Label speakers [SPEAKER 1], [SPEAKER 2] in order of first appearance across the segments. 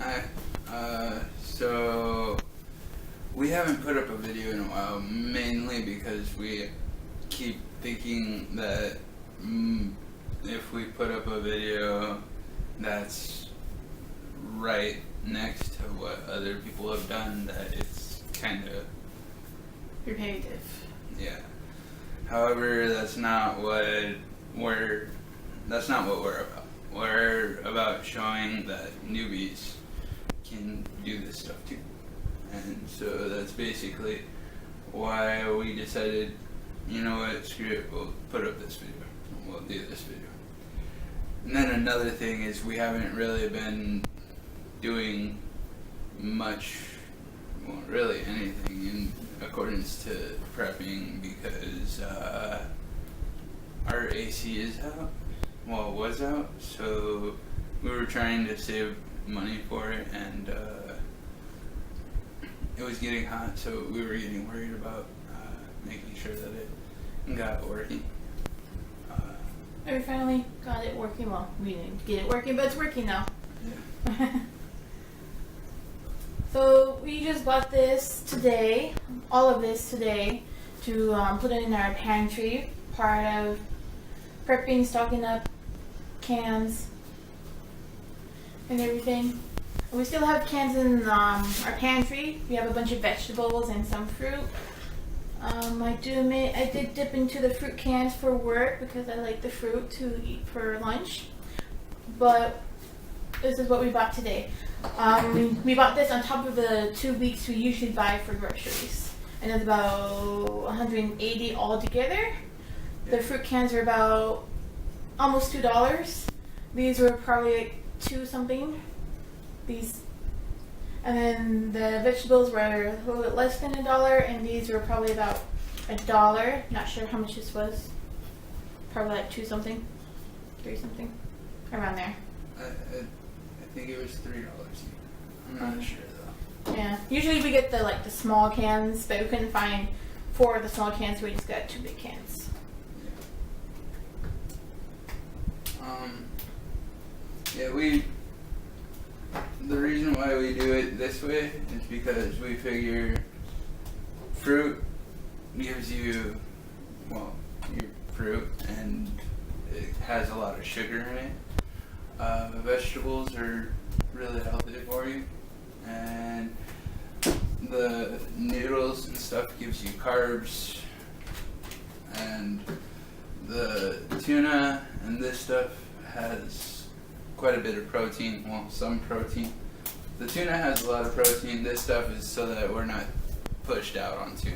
[SPEAKER 1] Hi. So we haven't put up a video in a while, mainly because we keep thinking that if we put up a video that's right next to what other people have done, that it's kind of
[SPEAKER 2] repetitive.
[SPEAKER 1] Yeah. However, that's not what we're about. We're about showing that newbies can do this stuff too. And so that's basically why we decided, you know what, screw it, we'll put up this video. We'll do this video. And then another thing is we haven't really been doing much, well, really anything in accordance to prepping because our AC is out. Well, it was out, so we were trying to save money for it, and it was getting hot, so we were getting worried about making sure that it got working.
[SPEAKER 2] And we finally got it working. Well, we didn't get it working, but it's working now.
[SPEAKER 1] Yeah.
[SPEAKER 2] So we just bought this today, all of this today, to put it in our pantry, part of prepping, stocking up cans and everything. We still have cans in our pantry. We have a bunch of vegetables and some fruit. I did dip into the fruit cans for work because I like the fruit to eat for lunch. But this is what we bought today. We bought this on top of the 2 weeks we usually buy for groceries, and it's about $180 altogether. The fruit cans are about almost $2. These were probably like $2 something. These, and then the vegetables were a little bit less than $1, and these were probably about $1. Not sure how much this was. Probably like 2 something, 3 something, around there.
[SPEAKER 1] I think it was $3. I'm not sure though.
[SPEAKER 2] Yeah. Usually we get the small cans, but we couldn't find 4 of the small cans, so we just got 2 big cans.
[SPEAKER 1] Yeah, the reason why we do it this way is because we figure fruit gives you, well, your fruit, and it has a lot of sugar in it. Vegetables are really healthy for you, and the noodles and stuff gives you carbs, and the tuna and this stuff has quite a bit of protein, well, some protein. The tuna has a lot of protein. This stuff is so that we're not pushed out on tuna,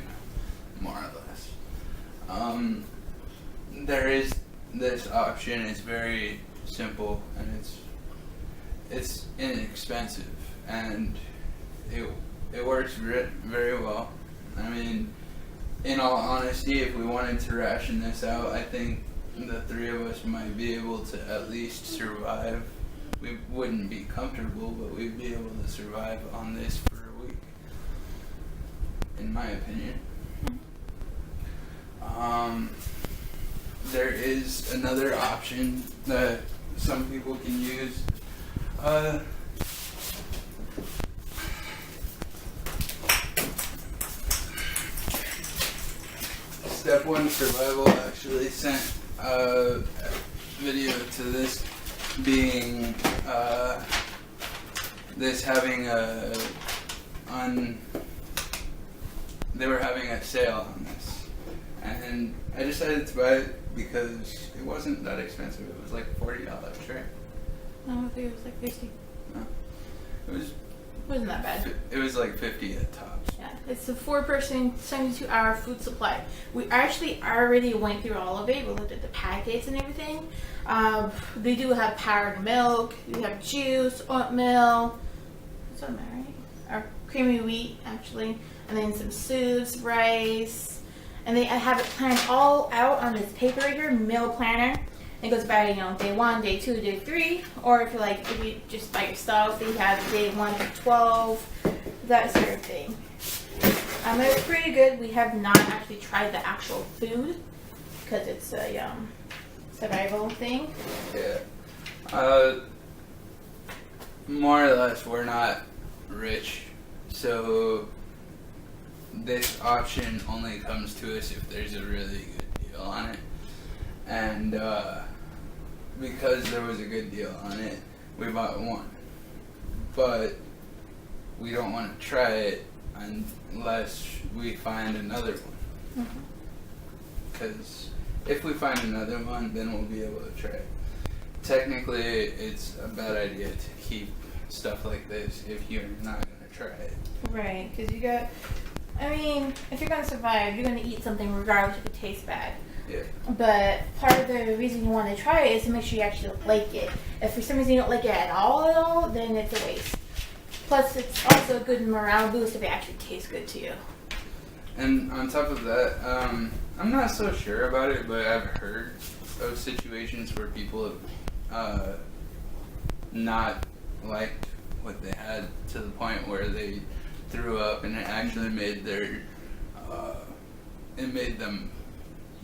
[SPEAKER 1] more or less. There is this option. It's very simple, and it's inexpensive, and it works very well. I mean, in all honesty, if we wanted to ration this out, I think the 3 of us might be able to at least survive. We wouldn't be comfortable, but we'd be able to survive on this for a week, in my opinion. There is another option that some people can use. Step 1 Survival actually sent a video to this, being this having they were having a sale on this, and I decided to buy it because it wasn't that expensive. It was like $40, right?
[SPEAKER 2] No, I think it was like 50.
[SPEAKER 1] No, it
[SPEAKER 2] wasn't that bad.
[SPEAKER 1] It was like 50 at tops.
[SPEAKER 2] Yeah, it's a 4-person, 72-hour food supply. We actually already went through all of it. We looked at the packets and everything. They do have powdered milk. We have juice, oatmeal. What's oatmeal, right? Or creamy wheat, actually. And then some soups, rice. And they have it planned all out on this paper right here, meal planner. It goes by, day 1, day 2, day 3. Or if you just by yourself, they have day 1 to 12. That sort of thing. It's pretty good. We have not actually tried the actual food because it's a survival thing.
[SPEAKER 1] Yeah. more or less, we're not rich, so this option only comes to us if there's a really good deal on it. And because there was a good deal on it, we bought one. But we don't want to try it unless we find another one. Because if we find another one, then we'll be able to try it. Technically, it's a bad idea to keep stuff like this if you're not going to try it.
[SPEAKER 2] Right, because if you're going to survive, you're going to eat something regardless if it tastes bad.
[SPEAKER 1] Yeah.
[SPEAKER 2] But part of the reason you want to try it is to make sure you actually like it. If for some reason you don't like it at all, then it's a waste. Plus, it's also a good morale boost if it actually tastes good to you.
[SPEAKER 1] And on top of that, I'm not so sure about it, but I've heard of situations where people have not liked what they had to the point where they threw up, and it actually made them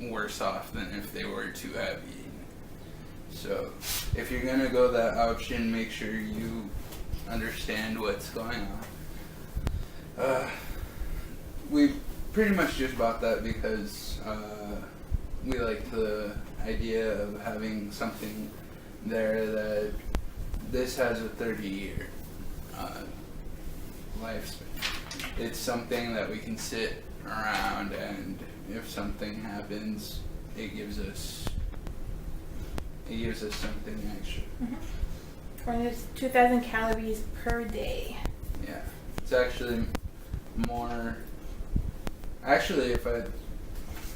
[SPEAKER 1] worse off than if they were to have eaten. So if you're gonna go that option, make sure you understand what's going on. We pretty much just bought that because we like the idea of having something there that this has a 30-year lifespan. It's something that we can sit around, and if something happens, it gives us something extra.
[SPEAKER 2] And it's 2,000 calories per day.
[SPEAKER 1] Yeah, it's actually more. Actually,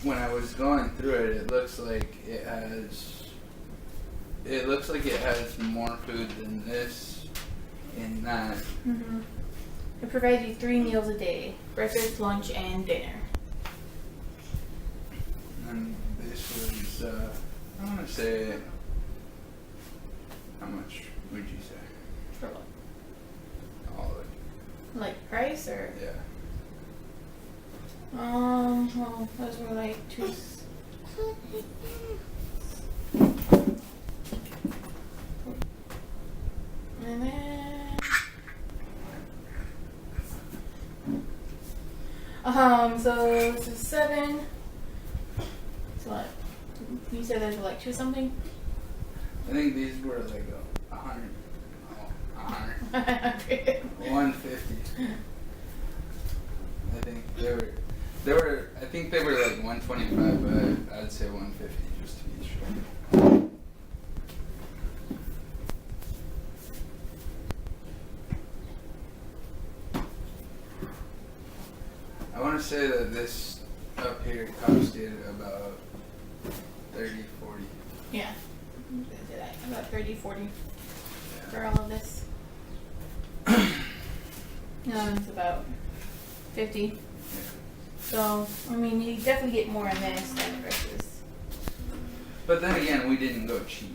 [SPEAKER 1] when I was going through it, it looks like it has more food than this in that.
[SPEAKER 2] It provides you 3 meals a day: breakfast, lunch, and dinner.
[SPEAKER 1] And this was, I want to say, how much would you say?
[SPEAKER 2] For what?
[SPEAKER 1] All of it.
[SPEAKER 2] Like price or?
[SPEAKER 1] Yeah.
[SPEAKER 2] Well, those were like 2. And then, so this is 7. So what? You said those were like 2 something?
[SPEAKER 1] I think these were like 100. Oh, 100. 150. I think I think they were like 125, but I'd say 150 just to be sure. I want to say that this up here costed about 30, 40.
[SPEAKER 2] Yeah. About 30, 40
[SPEAKER 1] Yeah.
[SPEAKER 2] for all of this. It's about 50.
[SPEAKER 1] Yeah.
[SPEAKER 2] So, you definitely get more in this than versus.
[SPEAKER 1] But then again, we didn't go cheap.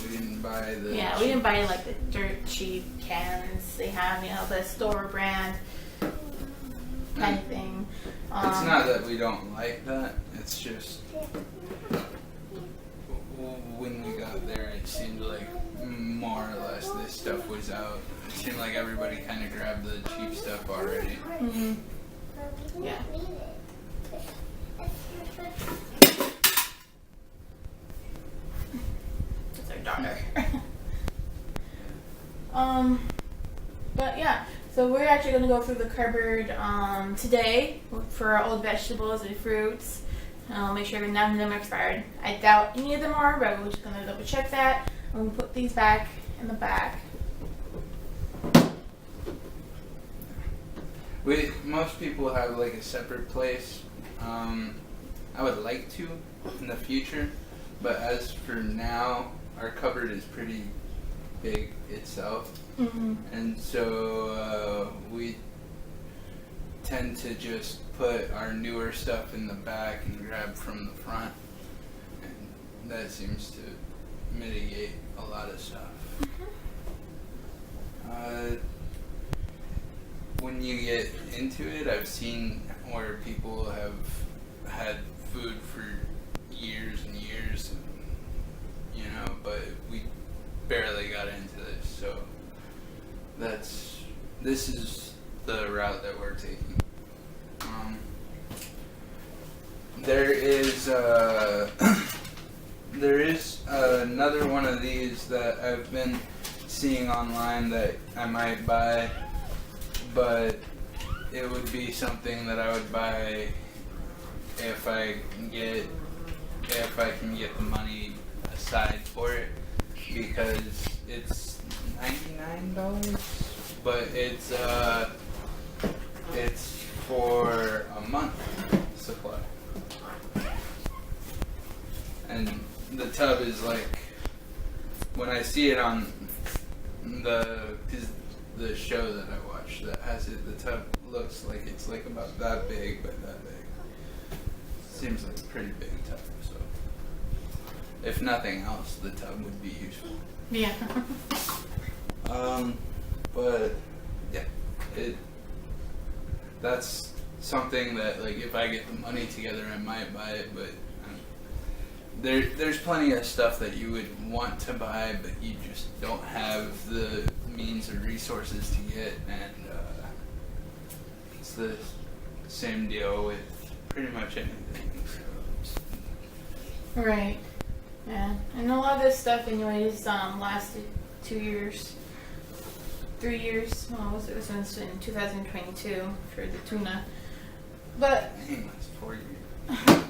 [SPEAKER 1] We didn't buy the.
[SPEAKER 2] Yeah, we didn't buy like the dirt cheap cans they have, the store brand kind of thing.
[SPEAKER 1] It's not that we don't like that. It's just when we got there, it seemed like more or less this stuff was out. It seemed like everybody kind of grabbed the cheap stuff already.
[SPEAKER 2] Yeah. That's our daughter. But yeah, so we're actually going to go through the cupboard today for our old vegetables and fruits. Make sure none of them are expired. I doubt any of them are, but we're just going to double check that. I'm going to put these back in the back.
[SPEAKER 1] Most people have like a separate place. I would like to in the future, but as for now, our cupboard is pretty big itself, and so we tend to just put our newer stuff in the back and grab from the front, and that seems to mitigate a lot of stuff. When you get into it, I've seen where people have had food for years and years, and, but we barely got into this, so this is the route that we're taking. There is another one of these that I've been seeing online that I might buy, but it would be something that I would buy if I can get the money aside for it, because it's $99, but it's for a month supply, and the tub is like, when I see it on the show that I watched that has it, the tub looks like it's like about that big, but that big. Seems like a pretty big tub, so if nothing else, the tub would be useful.
[SPEAKER 2] Yeah.
[SPEAKER 1] But yeah, that's something that, like, if I get the money together, I might buy it, but there's plenty of stuff that you would want to buy, but you just don't have the means or resources to get, and it's the same deal with pretty much anything. So.
[SPEAKER 2] Right. Yeah. And a lot of this stuff, anyways, lasted 2 years, 3 years. Well, it was in 2022 for the tuna. But.
[SPEAKER 1] Dang, that's 4 years.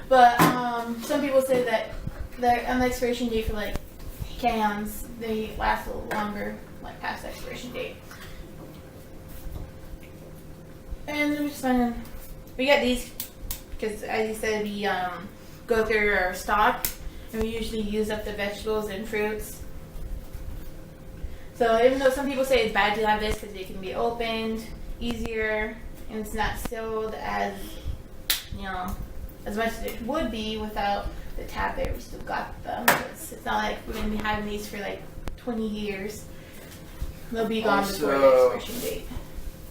[SPEAKER 2] But some people say that on the expiration date for like cans, they last a little longer, like past the expiration date. And I'm just finding, we got these because, as you said, we go through our stock, and we usually use up the vegetables and fruits. So even though some people say it's bad to have this because it can be opened easier and it's not sealed as, as much as it would be without the tab there, we still got them. It's not like we're going to be having these for like 20 years. They'll be gone before the expiration date.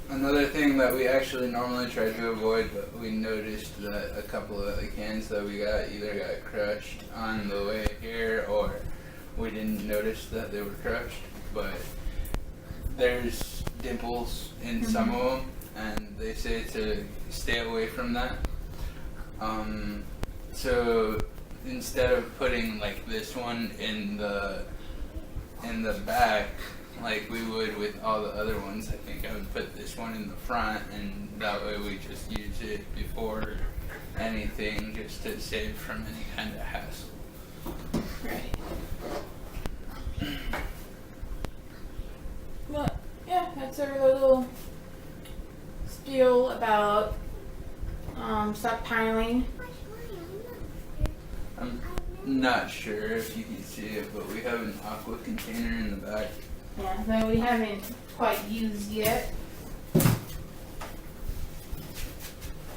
[SPEAKER 1] Another thing that we actually normally try to avoid, but we noticed that a couple of the cans that we got either got crushed on the way here, or we didn't notice that they were crushed. But there's dimples in some of them, and they say to stay away from that. So instead of putting like this one in the back, like we would with all the other ones, I think I would put this one in the front, and that way we just use it before anything, just to save from any kind of hassle.
[SPEAKER 2] Right. But yeah, that's our little spiel about stockpiling.
[SPEAKER 1] I'm not sure if you can see it, but we have an aqua container in the back.
[SPEAKER 2] Yeah, that we haven't quite used yet.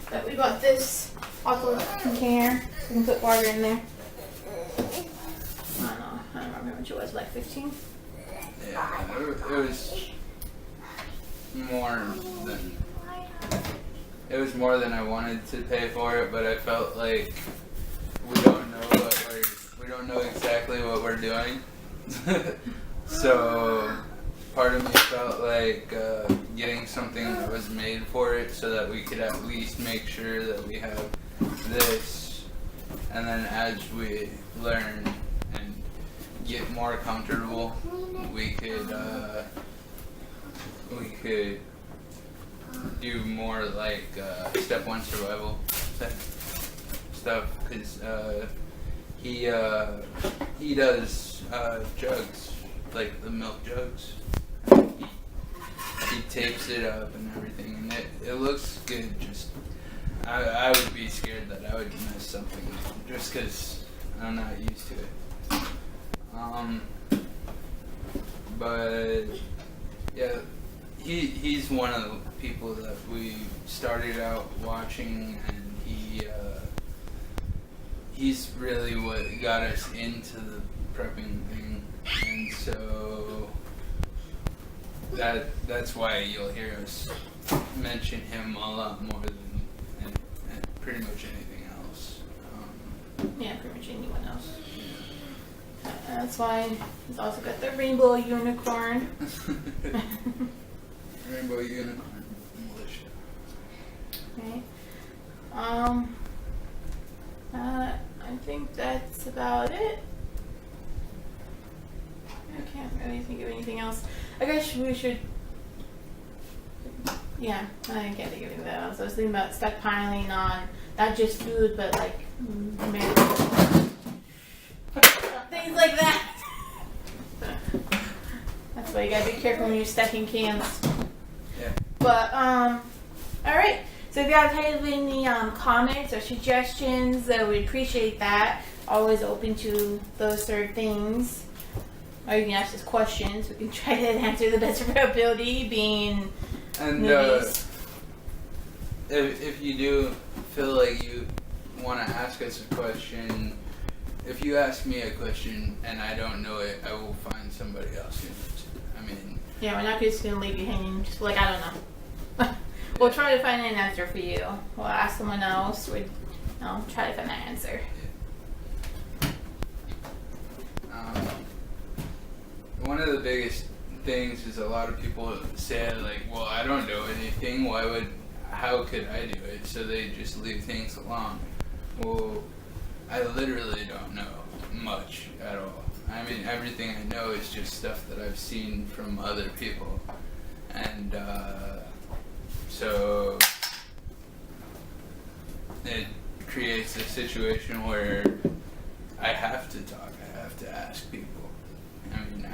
[SPEAKER 2] But we got this aqua container. We can put water in there. I don't remember how much it was, like 15?
[SPEAKER 1] Yeah, it was more than I wanted to pay for it, but I felt like we don't know exactly what we're doing. So part of me felt like getting something that was made for it, so that we could at least make sure that we have this, and then as we learn and get more comfortable, we could do more like step 1 survival stuff, because he does jugs, like the milk jugs. He tapes it up and everything, and it looks good. Just I would be scared that I would mess something just because I'm not used to it. But yeah, he's one of the people that we started out watching, and he's really what got us into the prepping thing, and so that's why you'll hear us mention him a lot more than pretty much anything else.
[SPEAKER 2] Yeah, pretty much anyone else. That's why he's also got the rainbow unicorn.
[SPEAKER 1] go unicorn militia.
[SPEAKER 2] Okay. I think that's about it. I can't really think of anything else. I guess we should. Yeah, I can't think of anything else. I was thinking about stockpiling on not just food, but like things like that. That's why you gotta be careful when you're stacking cans.
[SPEAKER 1] Yeah.
[SPEAKER 2] But all right. So if you guys have any comments or suggestions, we appreciate that. Always open to those sort of things. Or you can ask us questions. We can try to answer the best of our ability, being
[SPEAKER 1] And
[SPEAKER 2] newbies.
[SPEAKER 1] if you do feel like you want to ask us a question, if you ask me a question and I don't know it, I will find somebody else who knows it. I mean,
[SPEAKER 2] Yeah, we're not just gonna leave you hanging. Just like, I don't know. We'll try to find an answer for you. We'll ask someone else. We'll try to find that answer.
[SPEAKER 1] One of the biggest things is a lot of people say like, well, I don't know anything. How could I do it? So they just leave things alone. Well, I literally don't know much at all. I mean, everything I know is just stuff that I've seen from other people. And so it creates a situation where I have to talk, I have to ask people. I mean,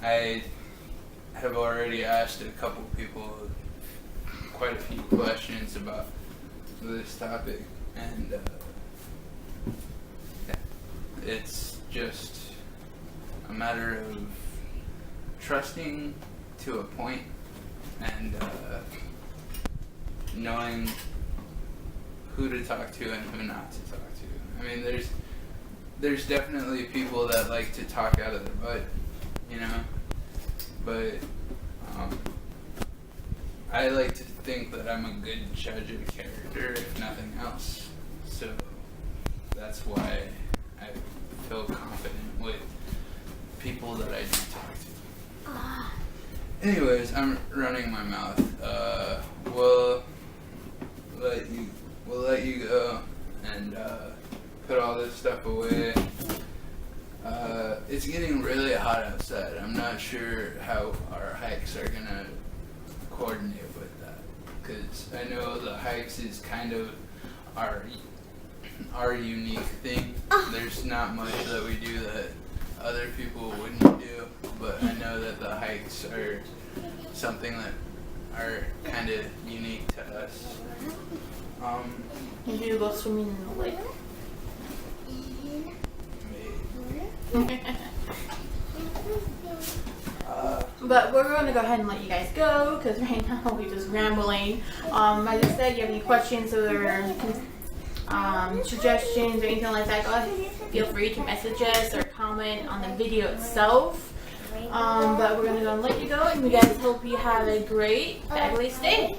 [SPEAKER 1] I have already asked a couple people quite a few questions about this topic, and it's just a matter of trusting to a point and knowing who to talk to and who not to talk to. I mean, there's definitely people that like to talk out of their butt, you know, but I like to think that I'm a good judge of character, if nothing else. So that's why I feel confident with people that I do talk to. Anyways, I'm running my mouth. We'll let you go and put all this stuff away. It's getting really hot outside. I'm not sure how our hikes are gonna coordinate with that, because I know the hikes is kind of our unique thing. There's not much that we do that other people wouldn't do, but I know that the hikes are something that are kind of unique to us.
[SPEAKER 2] Maybe we'll go swimming in the lake. But we're going to go ahead and let you guys go, because right now we're just rambling. As I said, if you have any questions or suggestions or anything like that, go ahead. Feel free to message us or comment on the video itself. But we're going to go and let you go, and we guys hope you have a great, fabulous day.